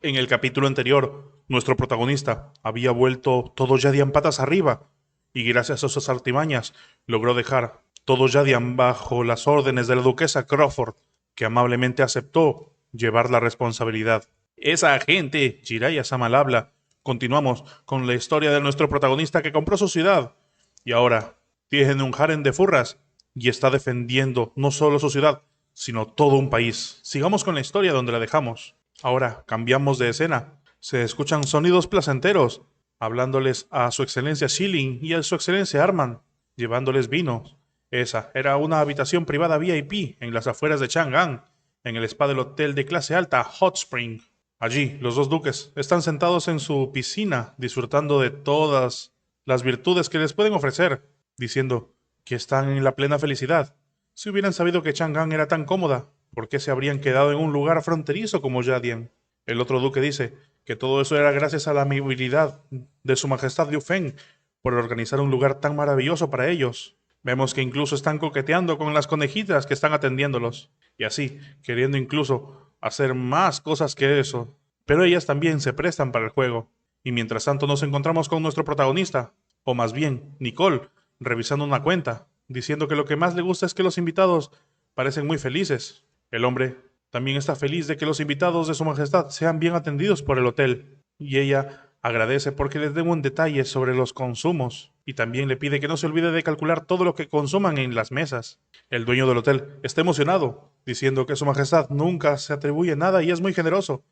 En el capítulo anterior, nuestro protagonista había vuelto todo Yadian patas arriba, y gracias a sus artimañas logró dejar todo Yadian bajo las órdenes de la duquesa Crawford, que amablemente aceptó llevar la responsabilidad. Esa gente, Jiraiya Sama habla. Continuamos con la historia de nuestro protagonista que compró su ciudad, y ahora tiene un harem de furras, y está defendiendo no solo su ciudad, sino todo un país. Sigamos con la historia donde la dejamos. Ahora cambiamos de escena. Se escuchan sonidos placenteros, hablándoles a su excelencia Shilling y a su excelencia Arman, llevándoles vinos. Esa era una habitación privada VIP en las afueras de Chang'an, en el spa del hotel de clase alta Hot Spring. Allí, los dos duques están sentados en su piscina, disfrutando de todas las virtudes que les pueden ofrecer, diciendo que están en la plena felicidad. Si hubieran sabido que Chang'an era tan cómoda, ¿por qué se habrían quedado en un lugar fronterizo como Yadian? El otro duque dice que todo eso era gracias a la amabilidad de su majestad Liu Feng por organizar un lugar tan maravilloso para ellos. Vemos que incluso están coqueteando con las conejitas que están atendiéndolos, y así, queriendo incluso hacer más cosas que eso. Pero ellas también se prestan para el juego. Y mientras tanto nos encontramos con nuestro protagonista, o más bien, Nicole, revisando una cuenta, diciendo que lo que más le gusta es que los invitados parecen muy felices. El hombre también está feliz de que los invitados de su majestad sean bien atendidos por el hotel, y ella agradece porque les den un detalle sobre los consumos, y también le pide que no se olvide de calcular todo lo que consuman en las mesas. El dueño del hotel está emocionado, diciendo que su majestad nunca se atribuye nada y es muy generoso.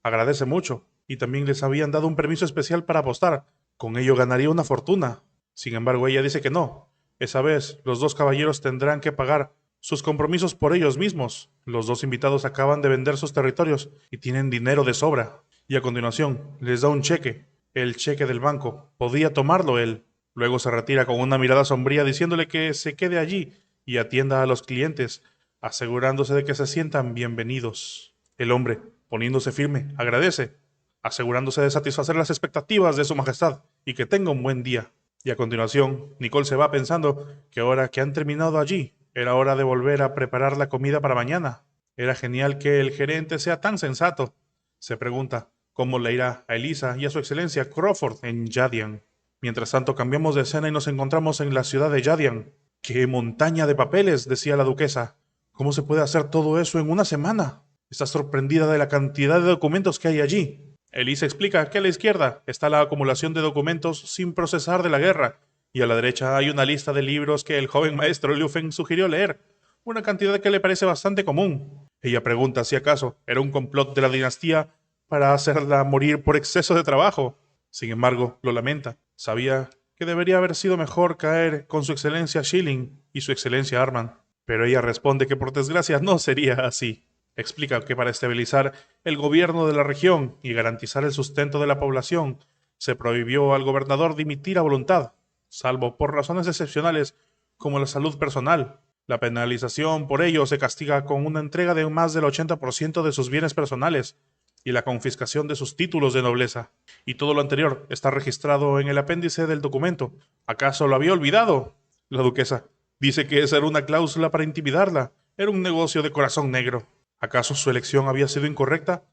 Agradece mucho, y también les habían dado un permiso especial para apostar. Con ello ganaría una fortuna. Sin embargo, ella dice que no. Esa vez, los dos caballeros tendrán que pagar sus compromisos por ellos mismos. Los dos invitados acaban de vender sus territorios y tienen dinero de sobra. Y a continuación, les da un cheque, el cheque del banco. Podía tomarlo él. Luego se retira con una mirada sombría diciéndole que se quede allí y atienda a los clientes, asegurándose de que se sientan bienvenidos. El hombre, poniéndose firme, agradece, asegurándose de satisfacer las expectativas de su majestad y que tenga un buen día. Y a continuación, Nicole se va pensando que ahora que han terminado allí, era hora de volver a preparar la comida para mañana. Era genial que el gerente sea tan sensato. Se pregunta cómo le irá a Elisa y a su excelencia Crawford en Yadian. Mientras tanto, cambiamos de escena y nos encontramos en la ciudad de Yadian. ¡Qué montaña de papeles!, decía la duquesa. ¿Cómo se puede hacer todo eso en una semana? Está sorprendida de la cantidad de documentos que hay allí. Elisa explica que a la izquierda está la acumulación de documentos sin procesar de la guerra, y a la derecha hay una lista de libros que el joven maestro Liu Feng sugirió leer, una cantidad que le parece bastante común. Ella pregunta si acaso era un complot de la dinastía para hacerla morir por exceso de trabajo. Sin embargo, lo lamenta. Sabía que debería haber sido mejor caer con su excelencia Shilling y su excelencia Arman. Pero ella responde que por desgracia no sería así. Explica que para estabilizar el gobierno de la región y garantizar el sustento de la población, se prohibió al gobernador dimitir a voluntad, salvo por razones excepcionales como la salud personal. La penalización por ello se castiga con una entrega de más del 80% de sus bienes personales y la confiscación de sus títulos de nobleza. Y todo lo anterior está registrado en el apéndice del documento. ¿Acaso lo había olvidado? La duquesa dice que esa era una cláusula para intimidarla. Era un negocio de corazón negro. ¿Acaso su elección había sido incorrecta?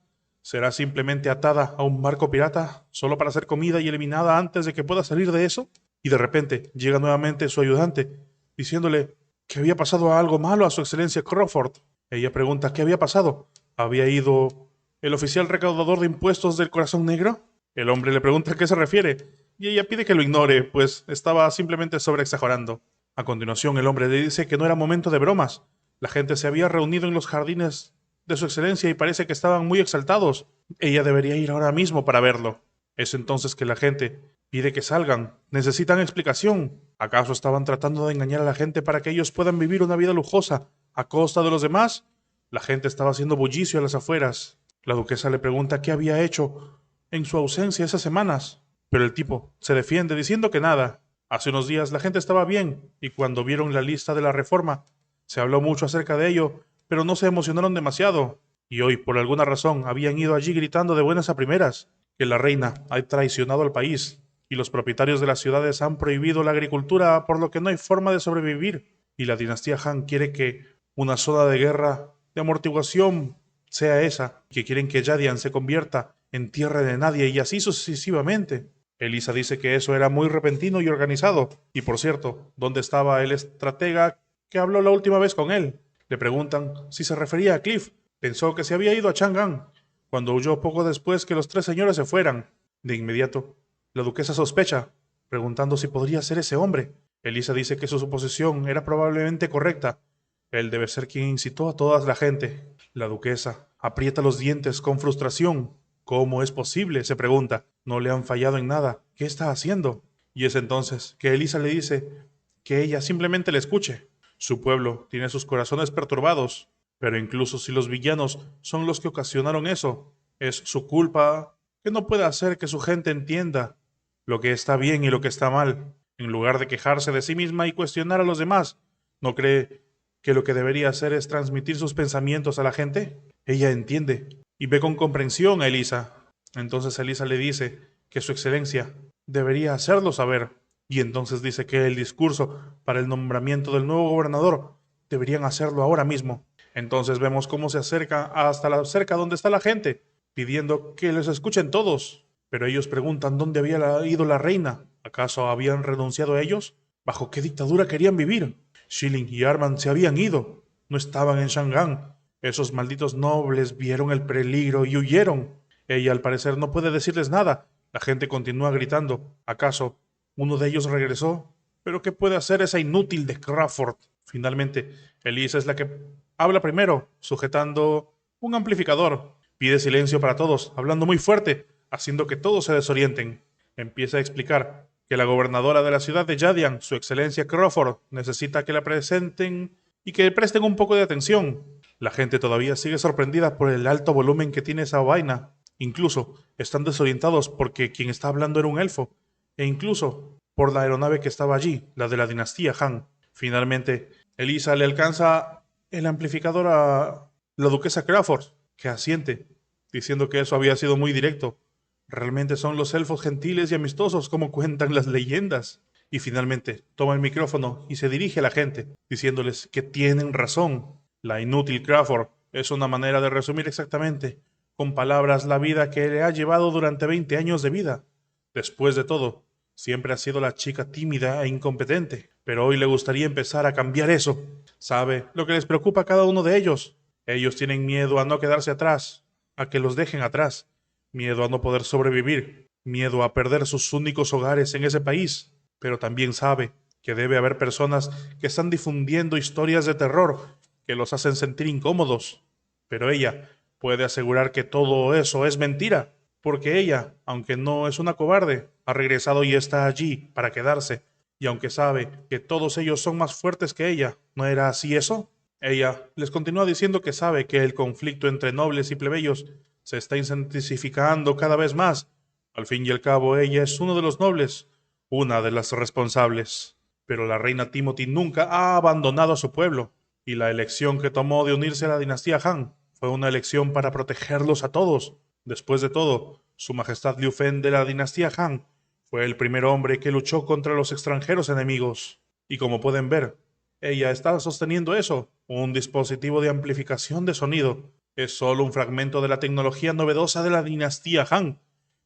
¿Será simplemente atada a un barco pirata solo para ser comida y eliminada antes de que pueda salir de eso? Y de repente llega nuevamente su ayudante, diciéndole que había pasado algo malo a su excelencia Crawford. Ella pregunta qué había pasado. ¿Había ido el oficial recaudador de impuestos del Corazón Negro? El hombre le pregunta a qué se refiere, y ella pide que lo ignore, pues estaba simplemente sobreexagerando. A continuación, el hombre le dice que no era momento de bromas. La gente se había reunido en los jardines de su excelencia y parece que estaban muy exaltados. Ella debería ir ahora mismo para verlo. Es entonces que la gente pide que salgan. Necesitan explicación. ¿Acaso estaban tratando de engañar a la gente para que ellos puedan vivir una vida lujosa a costa de los demás? La gente estaba haciendo bullicio a las afueras. La duquesa le pregunta qué había hecho en su ausencia esas semanas, pero el tipo se defiende diciendo que nada. Hace unos días la gente estaba bien y cuando vieron la lista de la reforma se habló mucho acerca de ello, pero no se emocionaron demasiado. Y hoy, por alguna razón, habían ido allí gritando de buenas a primeras que la reina ha traicionado al país y los propietarios de las ciudades han prohibido la agricultura, por lo que no hay forma de sobrevivir. Y la dinastía Han quiere que una zona de guerra de amortiguación sea esa, que quieren que Yadian se convierta en tierra de nadie y así sucesivamente. Elisa dice que eso era muy repentino y organizado. Y por cierto, ¿dónde estaba el estratega que habló la última vez con él? Le preguntan si se refería a Cliff. Pensó que se había ido a Chang'an, cuando huyó poco después que los tres señores se fueran. De inmediato, la duquesa sospecha, preguntando si podría ser ese hombre. Elisa dice que su suposición era probablemente correcta. Él debe ser quien incitó a toda la gente. La duquesa aprieta los dientes con frustración. ¿Cómo es posible?, se pregunta. No le han fallado en nada. ¿Qué está haciendo? Y es entonces que Elisa le dice que ella simplemente le escuche. Su pueblo tiene sus corazones perturbados, pero incluso si los villanos son los que ocasionaron eso, es su culpa que no puede hacer que su gente entienda lo que está bien y lo que está mal. En lugar de quejarse de sí misma y cuestionar a los demás, ¿no cree que lo que debería hacer es transmitir sus pensamientos a la gente? Ella entiende y ve con comprensión a Elisa. Entonces Elisa le dice que su excelencia debería hacerlo saber. Y entonces dice que el discurso para el nombramiento del nuevo gobernador deberían hacerlo ahora mismo. Entonces vemos cómo se acerca hasta la cerca donde está la gente, pidiendo que les escuchen todos. Pero ellos preguntan dónde había ido la reina. ¿Acaso habían renunciado a ellos? ¿Bajo qué dictadura querían vivir? Schilling y Armand se habían ido. No estaban en Chang'an. Esos malditos nobles vieron el peligro y huyeron. Ella al parecer no puede decirles nada. La gente continúa gritando. ¿Acaso uno de ellos regresó? ¿Pero qué puede hacer esa inútil de Crawford? Finalmente, Elisa es la que habla primero, sujetando un amplificador. Pide silencio para todos, hablando muy fuerte, haciendo que todos se desorienten. Empieza a explicar que la gobernadora de la ciudad de Yadian, su excelencia Crawford, necesita que la presenten y que presten un poco de atención. La gente todavía sigue sorprendida por el alto volumen que tiene esa vaina. Incluso están desorientados porque quien está hablando era un elfo, e incluso por la aeronave que estaba allí, la de la dinastía Han. Finalmente, Elisa le alcanza el amplificador a la duquesa Crawford, que asiente, diciendo que eso había sido muy directo. Realmente son los elfos gentiles y amistosos como cuentan las leyendas. Y finalmente toma el micrófono y se dirige a la gente, diciéndoles que tienen razón. La inútil Crawford es una manera de resumir exactamente, con palabras, la vida que le ha llevado durante 20 años de vida. Después de todo, siempre ha sido la chica tímida e incompetente, pero hoy le gustaría empezar a cambiar eso. ¿Sabe lo que les preocupa a cada uno de ellos? Ellos tienen miedo a no quedarse atrás, a que los dejen atrás, miedo a no poder sobrevivir, miedo a perder sus únicos hogares en ese país, pero también sabe que debe haber personas que están difundiendo historias de terror que los hacen sentir incómodos. Pero ella puede asegurar que todo eso es mentira, porque ella, aunque no es una cobarde, ha regresado y está allí para quedarse. Y aunque sabe que todos ellos son más fuertes que ella, ¿no era así eso? Ella les continúa diciendo que sabe que el conflicto entre nobles y plebeyos se está intensificando cada vez más. Al fin y al cabo, ella es uno de los nobles, una de las responsables. Pero la reina Timothy nunca ha abandonado a su pueblo, y la elección que tomó de unirse a la dinastía Han fue una elección para protegerlos a todos. Después de todo, su majestad Liu Fen de la dinastía Han fue el primer hombre que luchó contra los extranjeros enemigos. Y como pueden ver, ella está sosteniendo eso, un dispositivo de amplificación de sonido. Es solo un fragmento de la tecnología novedosa de la dinastía Han,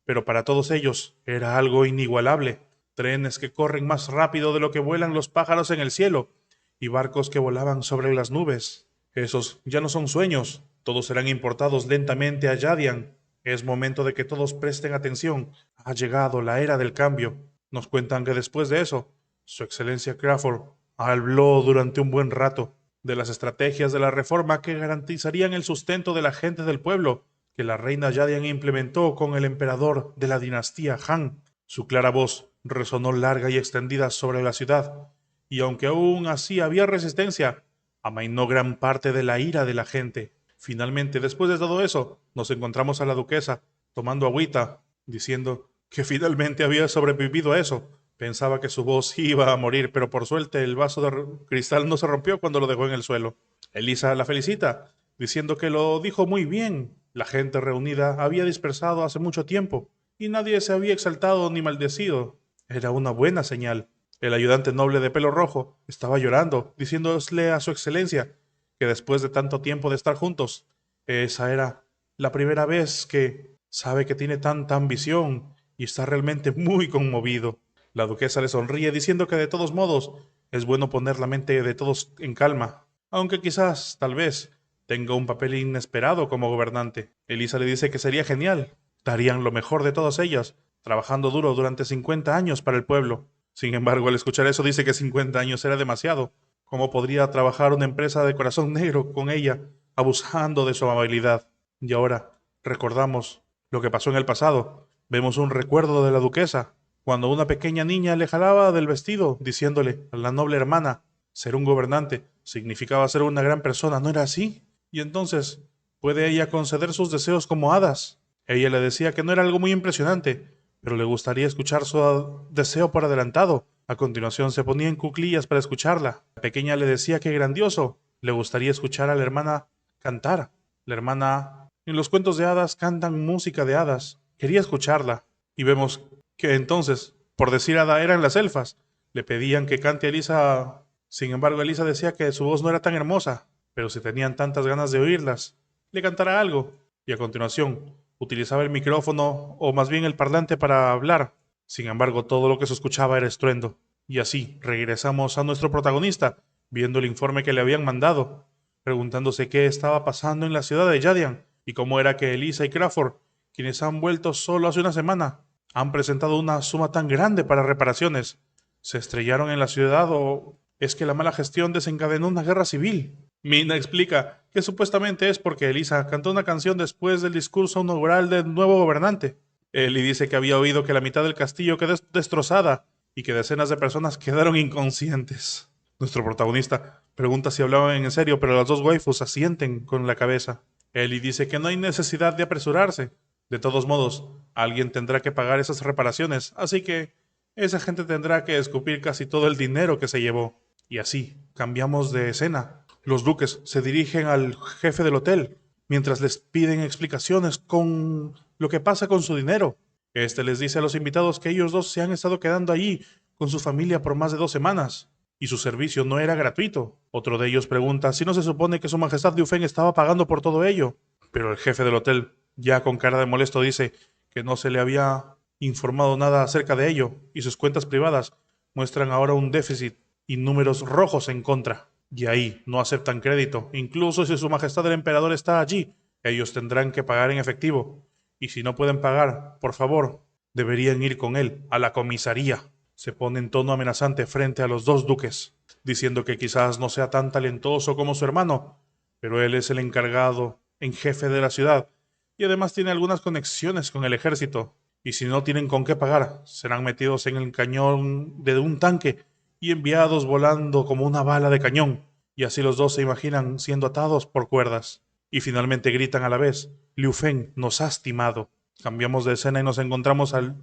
pero para todos ellos era algo inigualable. Trenes que corren más rápido de lo que vuelan los pájaros en el cielo, y barcos que volaban sobre las nubes. Esos ya no son sueños, todos serán importados lentamente a Yadian. Es momento de que todos presten atención. Ha llegado la era del cambio. Nos cuentan que después de eso, Su Excelencia Crawford habló durante un buen rato de las estrategias de la reforma que garantizarían el sustento de la gente del pueblo, que la reina Yadian implementó con el emperador de la dinastía Han. Su clara voz resonó larga y extendida sobre la ciudad, y aunque aún así había resistencia, amainó gran parte de la ira de la gente. Finalmente, después de todo eso, nos encontramos a la duquesa tomando agüita, diciendo que finalmente había sobrevivido a eso. Pensaba que su voz iba a morir, pero por suerte el vaso de cristal no se rompió cuando lo dejó en el suelo. Elisa la felicita, diciendo que lo dijo muy bien. La gente reunida había dispersado hace mucho tiempo, y nadie se había exaltado ni maldecido. Era una buena señal. El ayudante noble de pelo rojo estaba llorando, diciéndole a su excelencia que después de tanto tiempo de estar juntos, esa era la primera vez que Sabe que tiene tanta ambición y está realmente muy conmovido. La duquesa le sonríe diciendo que de todos modos es bueno poner la mente de todos en calma, aunque quizás, tal vez, tenga un papel inesperado como gobernante. Elisa le dice que sería genial, darían lo mejor de todas ellas, trabajando duro durante 50 años para el pueblo. Sin embargo, al escuchar eso dice que 50 años era demasiado. ¿Cómo podría trabajar una empresa de corazón negro con ella, abusando de su amabilidad? Y ahora recordamos lo que pasó en el pasado. Vemos un recuerdo de la duquesa, cuando una pequeña niña le jalaba del vestido, diciéndole a la noble hermana, ser un gobernante significaba ser una gran persona, ¿no era así? Y entonces, ¿puede ella conceder sus deseos como hadas? Ella le decía que no era algo muy impresionante, pero le gustaría escuchar su deseo por adelantado. A continuación se ponía en cuclillas para escucharla. La pequeña le decía que grandioso, le gustaría escuchar a la hermana cantar. La hermana, en los cuentos de hadas cantan música de hadas. Quería escucharla. Y vemos que entonces, por decir hada, eran las elfas. Le pedían que cante a Elisa. Sin embargo, Elisa decía que su voz no era tan hermosa, pero si tenían tantas ganas de oírlas, le cantara algo. Y a continuación, utilizaba el micrófono o más bien el parlante para hablar. Sin embargo, todo lo que se escuchaba era estruendo. Y así regresamos a nuestro protagonista, viendo el informe que le habían mandado, preguntándose qué estaba pasando en la ciudad de Yadian y cómo era que Elisa y Crawford, quienes han vuelto solo hace una semana, han presentado una suma tan grande para reparaciones. ¿Se estrellaron en la ciudad o es que la mala gestión desencadenó una guerra civil? Mina explica que supuestamente es porque Elisa cantó una canción después del discurso inaugural del nuevo gobernante. Ellie dice que había oído que la mitad del castillo quedó destrozada y que decenas de personas quedaron inconscientes. Nuestro protagonista pregunta si hablaban en serio, pero las dos waifus asienten con la cabeza. Ellie dice que no hay necesidad de apresurarse. De todos modos, alguien tendrá que pagar esas reparaciones, así que esa gente tendrá que escupir casi todo el dinero que se llevó. Y así, cambiamos de escena. Los duques se dirigen al jefe del hotel, mientras les piden explicaciones con lo que pasa con su dinero. Este les dice a los invitados que ellos dos se han estado quedando allí con su familia por más de 2 semanas, y su servicio no era gratuito. Otro de ellos pregunta si no se supone que su majestad Liu Feng estaba pagando por todo ello. Pero el jefe del hotel, ya con cara de molesto, dice que no se le había informado nada acerca de ello, y sus cuentas privadas muestran ahora un déficit y números rojos en contra. Y ahí no aceptan crédito. Incluso si su majestad el emperador está allí, ellos tendrán que pagar en efectivo. Y si no pueden pagar, por favor, deberían ir con él a la comisaría. Se pone en tono amenazante frente a los dos duques, diciendo que quizás no sea tan talentoso como su hermano, pero él es el encargado en jefe de la ciudad y además tiene algunas conexiones con el ejército. Y si no tienen con qué pagar, serán metidos en el cañón de un tanque y enviados volando como una bala de cañón. Y así los dos se imaginan siendo atados por cuerdas. Y finalmente gritan a la vez, Liu Feng nos has timado. Cambiamos de escena y nos encontramos al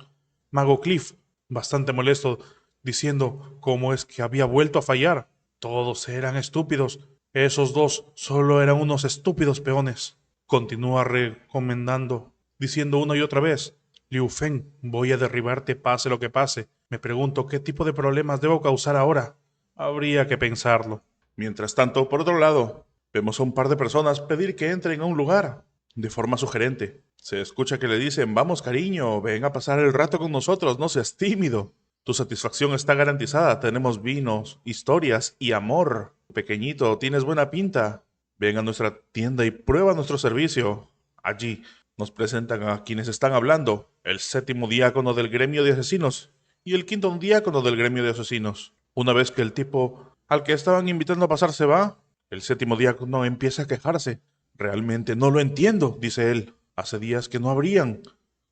mago Cliff, bastante molesto, diciendo cómo es que había vuelto a fallar. Todos eran estúpidos. Esos dos solo eran unos estúpidos peones. Continúa recomendando, diciendo una y otra vez, Liu Feng, voy a derribarte pase lo que pase. Me pregunto qué tipo de problemas debo causar ahora. Habría que pensarlo. Mientras tanto, por otro lado, vemos a un par de personas pedir que entren a un lugar, de forma sugerente. Se escucha que le dicen, vamos cariño, ven a pasar el rato con nosotros, no seas tímido. Tu satisfacción está garantizada, tenemos vinos, historias y amor. Pequeñito, tienes buena pinta. Ven a nuestra tienda y prueba nuestro servicio. Allí nos presentan a quienes están hablando, el séptimo diácono del gremio de asesinos y el quinto diácono del gremio de asesinos. Una vez que el tipo al que estaban invitando a pasar se va, el séptimo diácono empieza a quejarse. Realmente no lo entiendo, dice él. Hace días que no habrían.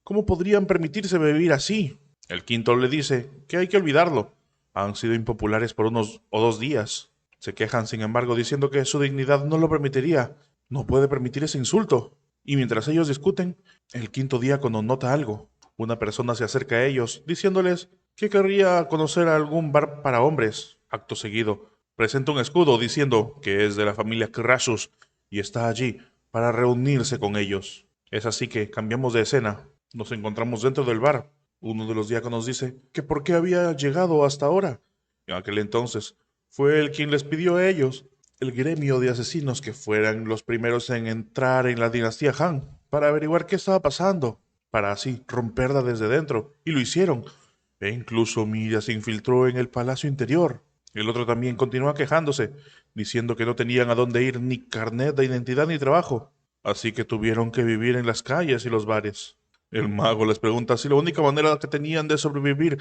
¿Cómo podrían permitirse vivir así? El quinto le dice que hay que olvidarlo. Han sido impopulares por 1 o 2 días. Se quejan, sin embargo, diciendo que su dignidad no lo permitiría. No puede permitir ese insulto. Y mientras ellos discuten, el quinto diácono nota algo. Una persona se acerca a ellos, diciéndoles que querría conocer algún bar para hombres. Acto seguido, presenta un escudo diciendo que es de la familia Crassus y está allí para reunirse con ellos. Es así que cambiamos de escena. Nos encontramos dentro del bar. Uno de los diáconos dice que por qué había llegado hasta ahora. En aquel entonces fue él quien les pidió a ellos, el gremio de asesinos, que fueran los primeros en entrar en la dinastía Han para averiguar qué estaba pasando. para así romperla desde dentro, y lo hicieron. E incluso Milla se infiltró en el palacio interior. El otro también continúa quejándose, diciendo que no tenían a dónde ir ni carnet de identidad ni trabajo, así que tuvieron que vivir en las calles y los bares. El mago les pregunta si la única manera que tenían de sobrevivir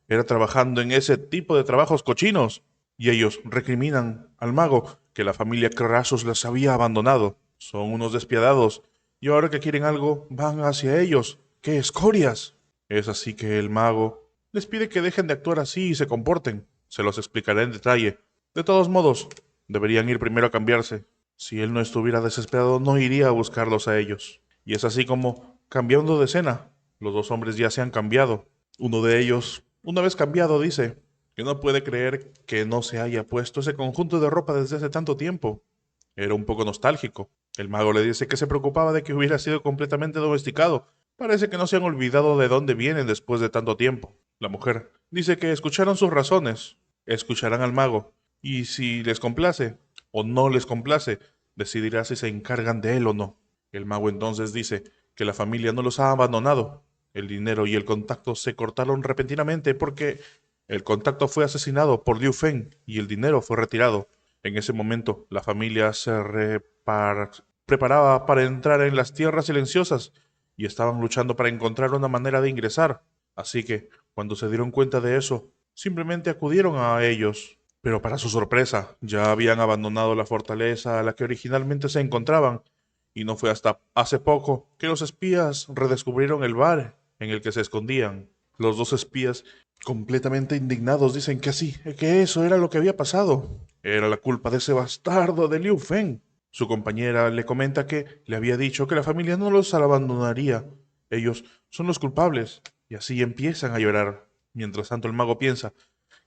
era trabajando en ese tipo de trabajos cochinos, y ellos recriminan al mago que la familia Crassus les había abandonado. Son unos despiadados, y ahora que quieren algo, van hacia ellos. ¡Qué escorias! Es así que el mago les pide que dejen de actuar así y se comporten. Se los explicaré en detalle. De todos modos, deberían ir primero a cambiarse. Si él no estuviera desesperado, no iría a buscarlos a ellos. Y es así como, cambiando de escena, los dos hombres ya se han cambiado. Uno de ellos, una vez cambiado, dice que no puede creer que no se haya puesto ese conjunto de ropa desde hace tanto tiempo. Era un poco nostálgico. El mago le dice que se preocupaba de que hubiera sido completamente domesticado. Parece que no se han olvidado de dónde vienen después de tanto tiempo. La mujer dice que escucharon sus razones, escucharán al mago, y si les complace o no les complace, decidirá si se encargan de él o no. El mago entonces dice que la familia no los ha abandonado. El dinero y el contacto se cortaron repentinamente porque el contacto fue asesinado por Liu Feng y el dinero fue retirado. En ese momento, la familia se preparaba para entrar en las tierras silenciosas y estaban luchando para encontrar una manera de ingresar. Así que, cuando se dieron cuenta de eso, simplemente acudieron a ellos. Pero para su sorpresa, ya habían abandonado la fortaleza a la que originalmente se encontraban, y no fue hasta hace poco que los espías redescubrieron el bar en el que se escondían. Los dos espías, completamente indignados, dicen que sí, que eso era lo que había pasado. Era la culpa de ese bastardo de Liu Feng. Su compañera le comenta que le había dicho que la familia no los abandonaría. Ellos son los culpables. Y así empiezan a llorar. Mientras tanto el mago piensa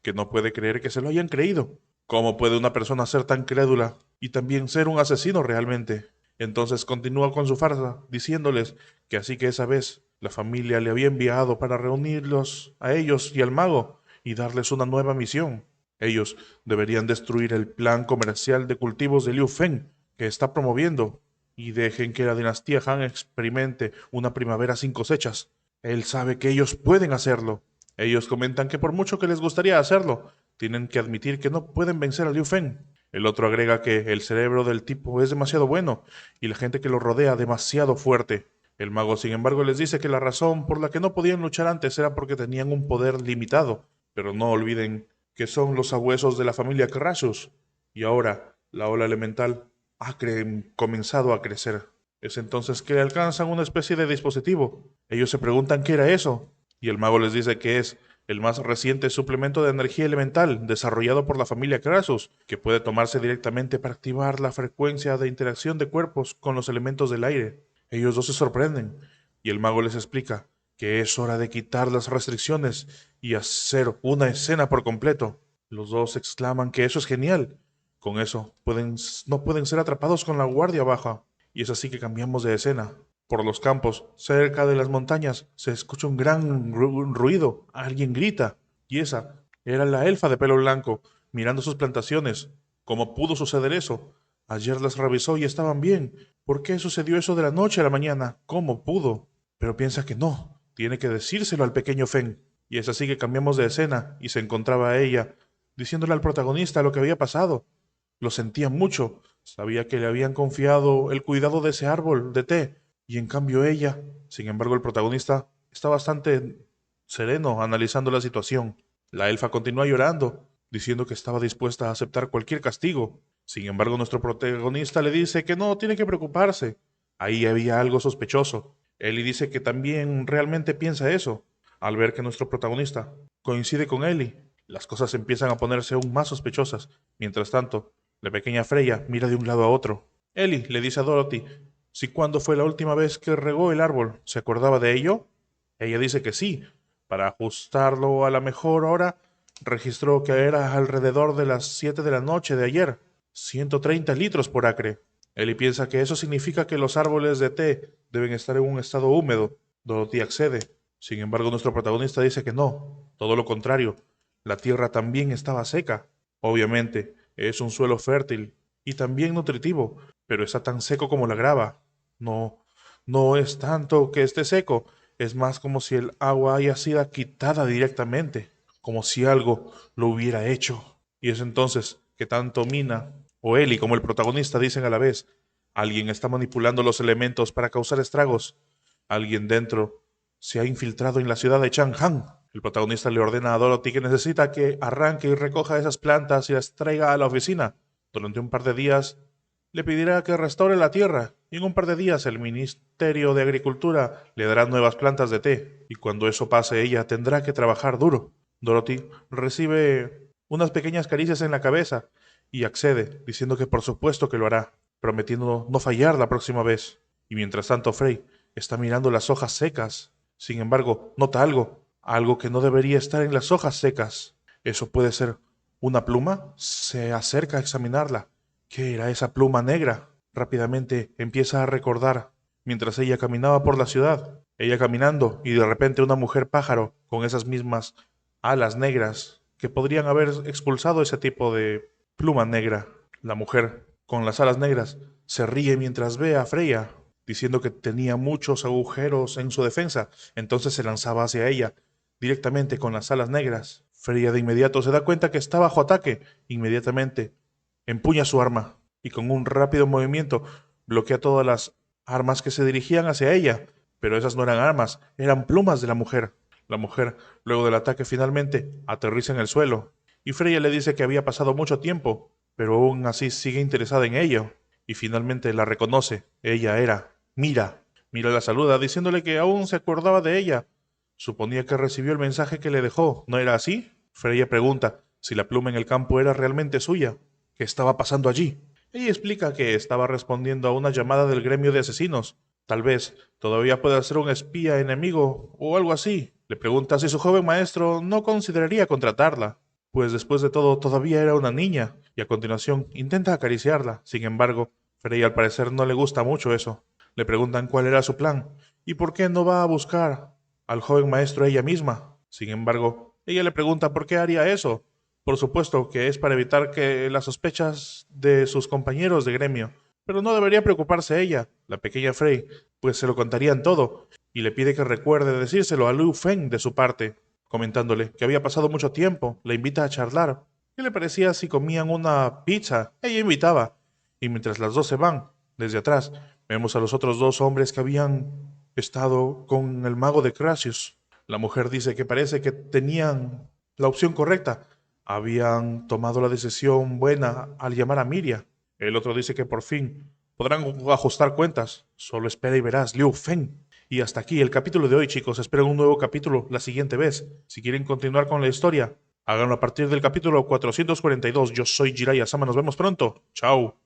que no puede creer que se lo hayan creído. ¿Cómo puede una persona ser tan crédula y también ser un asesino realmente? Entonces continúa con su farsa, diciéndoles que así que esa vez la familia le había enviado para reunirlos a ellos y al mago y darles una nueva misión. Ellos deberían destruir el plan comercial de cultivos de Liu Feng que está promoviendo y dejen que la dinastía Han experimente una primavera sin cosechas. Él sabe que ellos pueden hacerlo. Ellos comentan que por mucho que les gustaría hacerlo, tienen que admitir que no pueden vencer a Liu Feng. El otro agrega que el cerebro del tipo es demasiado bueno y la gente que lo rodea demasiado fuerte. El mago, sin embargo, les dice que la razón por la que no podían luchar antes era porque tenían un poder limitado, pero no olviden que son los sabuesos de la familia Crassus, y ahora la ola elemental ha comenzado a crecer. Es entonces que alcanzan una especie de dispositivo. Ellos se preguntan qué era eso, y el mago les dice que es el más reciente suplemento de energía elemental desarrollado por la familia Crassus, que puede tomarse directamente para activar la frecuencia de interacción de cuerpos con los elementos del aire. Ellos dos se sorprenden, y el mago les explica que es hora de quitar las restricciones y hacer una escena por completo. Los dos exclaman que eso es genial. Con eso no pueden ser atrapados con la guardia baja. Y es así que cambiamos de escena. Por los campos, cerca de las montañas, se escucha un gran ruido. Alguien grita. Y esa era la elfa de pelo blanco, mirando sus plantaciones. ¿Cómo pudo suceder eso? Ayer las revisó y estaban bien. ¿Por qué sucedió eso de la noche a la mañana? ¿Cómo pudo? Pero piensa que no. Tiene que decírselo al pequeño Feng. Y es así que cambiamos de escena y se encontraba ella, diciéndole al protagonista lo que había pasado. Lo sentía mucho. Sabía que le habían confiado el cuidado de ese árbol de té, y en cambio ella, sin embargo el protagonista, está bastante sereno analizando la situación. La elfa continúa llorando, diciendo que estaba dispuesta a aceptar cualquier castigo. Sin embargo, nuestro protagonista le dice que no tiene que preocuparse. Ahí había algo sospechoso. Ellie dice que también realmente piensa eso. Al ver que nuestro protagonista coincide con Ellie, las cosas empiezan a ponerse aún más sospechosas. Mientras tanto, la pequeña Freya mira de un lado a otro. Ellie le dice a Dorothy si cuándo fue la última vez que regó el árbol, ¿se acordaba de ello? Ella dice que sí. Para ajustarlo a la mejor hora, registró que era alrededor de las 7 de la noche de ayer. 130 litros por acre. Ellie piensa que eso significa que los árboles de té deben estar en un estado húmedo. Dorothy accede. Sin embargo, nuestro protagonista dice que no. Todo lo contrario. La tierra también estaba seca. Obviamente, es un suelo fértil y también nutritivo, pero está tan seco como la grava. No, no es tanto que esté seco, es más como si el agua haya sido quitada directamente, como si algo lo hubiera hecho. Y es entonces que tanto Mina o Ellie como el protagonista dicen a la vez, alguien está manipulando los elementos para causar estragos. Alguien dentro se ha infiltrado en la ciudad de Chang'an. El protagonista le ordena a Dorothy que necesita que arranque y recoja esas plantas y las traiga a la oficina. Durante un par de días le pedirá que restaure la tierra y en un par de días el Ministerio de Agricultura le dará nuevas plantas de té y cuando eso pase ella tendrá que trabajar duro. Dorothy recibe unas pequeñas caricias en la cabeza y accede, diciendo que por supuesto que lo hará, prometiendo no fallar la próxima vez. Y mientras tanto Frey está mirando las hojas secas. Sin embargo, nota algo que no debería estar en las hojas secas. ¿Eso puede ser una pluma? Se acerca a examinarla. ¿Qué era esa pluma negra? Rápidamente empieza a recordar mientras ella caminaba por la ciudad. Ella caminando y de repente una mujer pájaro con esas mismas alas negras que podrían haber expulsado ese tipo de pluma negra. La mujer con las alas negras se ríe mientras ve a Freya, diciendo que tenía muchos agujeros en su defensa. Entonces se lanzaba hacia ella directamente con las alas negras. Freya de inmediato se da cuenta que está bajo ataque. Inmediatamente empuña su arma y con un rápido movimiento bloquea todas las armas que se dirigían hacia ella. Pero esas no eran armas, eran plumas de la mujer. La mujer, luego del ataque, finalmente aterriza en el suelo. Y Freya le dice que había pasado mucho tiempo, pero aún así sigue interesada en ello. Y finalmente la reconoce. Ella era Mira. Mira la saluda, diciéndole que aún se acordaba de ella. Suponía que recibió el mensaje que le dejó, ¿no era así? Freya pregunta si la pluma en el campo era realmente suya. ¿Qué estaba pasando allí? Ella explica que estaba respondiendo a una llamada del gremio de asesinos. Tal vez todavía pueda ser un espía enemigo o algo así. Le pregunta si su joven maestro no consideraría contratarla, pues después de todo todavía era una niña, y a continuación intenta acariciarla. Sin embargo, Freya al parecer no le gusta mucho eso. Le preguntan cuál era su plan y por qué no va a buscar al joven maestro ella misma. Sin embargo, ella le pregunta por qué haría eso. Por supuesto que es para evitar que las sospechas de sus compañeros de gremio. Pero no debería preocuparse ella, la pequeña Frey, pues se lo contarían todo, y le pide que recuerde decírselo a Liu Feng de su parte, comentándole que había pasado mucho tiempo, la invita a charlar. ¿Qué le parecía si comían una pizza? Ella invitaba. Y mientras las dos se van, desde atrás, vemos a los otros dos hombres que habían estado con el mago de Crassius. La mujer dice que parece que tenían la opción correcta. Habían tomado la decisión buena al llamar a Miria. El otro dice que por fin podrán ajustar cuentas. Solo espera y verás, Liu Feng. Y hasta aquí el capítulo de hoy, chicos. Esperen un nuevo capítulo la siguiente vez. Si quieren continuar con la historia, háganlo a partir del capítulo 442. Yo soy Jiraiya Sama. Nos vemos pronto. Chao.